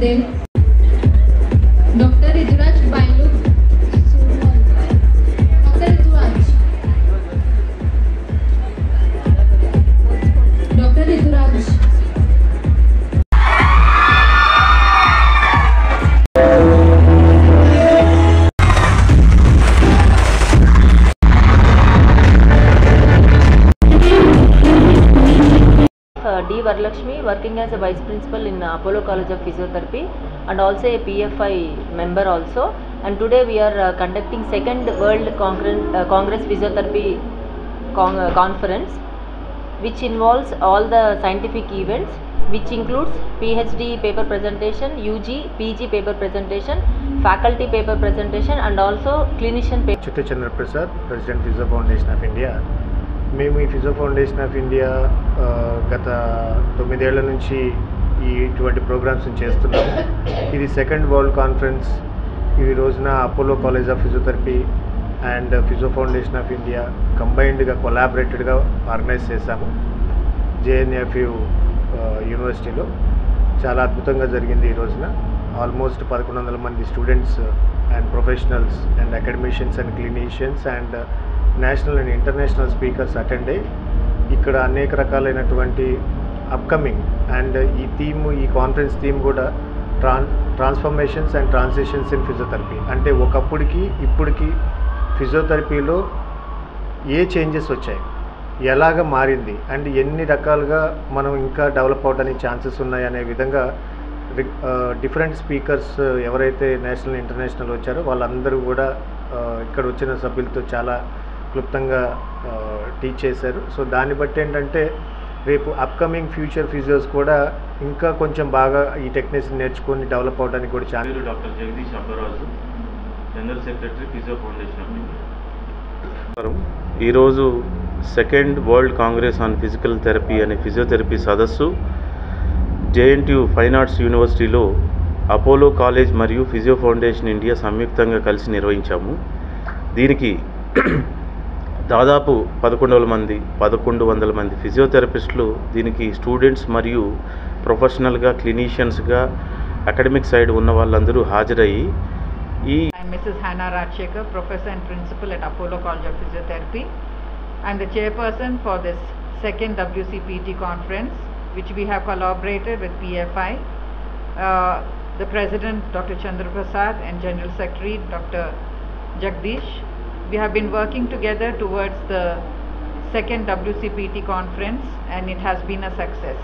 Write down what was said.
Sukhdev, Dr. Riduraj Bailu, Dr. Riduraj, Dr. Riduraj. D. Varalakshmi, working as a Vice Principal in Apollo College of Physiotherapy and also a PFI member also. And today we are conducting second World Congress Physiotherapy Conference, which involves all the scientific events, which includes PhD paper presentation, UG, PG paper presentation, faculty paper presentation and also clinician paper. Chittu Chandra Prasad, President Physio Foundation of India. మేము ఈ physio foundation of India గత 9 ఏళ్ల నుంచి ఇటువంటి programmes చేస్తున్నాము. ఇది second world conference. ఈ రోజున Apollo college of physiotherapy and physio foundation of India కంబైన్డ్గా కొలాబరేటెడ్గా ఆర్గనైజ్ చేశాము. జేఎన్ఎఫ్యు యూనివర్సిటీలో చాలా అద్భుతంగా జరిగింది. ఈ రోజున ఆల్మోస్ట్ 1100 మంది students and professionals and academicians and clinicians and national and international speakers attend అయ్యి ఇక్కడ అనేక రకాలైనటువంటి అప్కమింగ్ అండ్ ఈ కాన్ఫరెన్స్ థీమ్ కూడా transformations and transitions in physiotherapy. అంటే ఒకప్పటికి ఇప్పటికి ఫిజియోథెరపీలో ఏ చేంజెస్ వచ్చాయి, ఎలాగ మారింది అండ్ ఎన్ని రకాలుగా మనం ఇంకా డెవలప్ అవడానికి ఛాన్సెస్ ఉన్నాయి అనే విధంగా డిఫరెంట్ స్పీకర్స్ ఎవరైతే నేషనల్ ఇంటర్నేషనల్ వచ్చారో వాళ్ళందరూ కూడా ఇక్కడ వచ్చిన సభ్యులతో చాలా క్లుప్తంగా టీచ్ చేశారు. సో దాన్ని బట్టి ఏంటంటే రేపు అప్కమింగ్ ఫ్యూచర్ ఫిజియోస్ కూడా ఇంకా కొంచెం బాగా ఈ టెక్నిక్స్ నేర్చుకొని డెవలప్ అవడానికి కూడా chance. Doctor Jagadish Abbaraju, general secretary physio foundation of India. ఈరోజు second world congress on physical therapy అనే ఫిజియోథెరపీ సదస్సు జేఎన్టీయు ఫైన్ ఆర్ట్స్ యూనివర్సిటీలో అపోలో కాలేజ్ మరియు ఫిజియో ఫౌండేషన్ ఇండియా సంయుక్తంగా కలిసి నిర్వహించాము. దీనికి దాదాపు 1100 మంది ఫిజియోథెరపిస్టులు దీనికి స్టూడెంట్స్ మరియు ప్రొఫెషనల్గా క్లినీషియన్స్గా అకాడమిక్ సైడ్ ఉన్న వాళ్ళందరూ హాజరయ్యి I'm Mrs. Hannah Rajshekar, Professor and Principal at Apollo College of Physiotherapy. I'm the chairperson for this second WCPT conference, which we have collaborated with PFI. The President, Dr. Chandra Prasad, and General Secretary, Dr. Jagdish. We have been working together towards the second WCPT conference and it has been a success.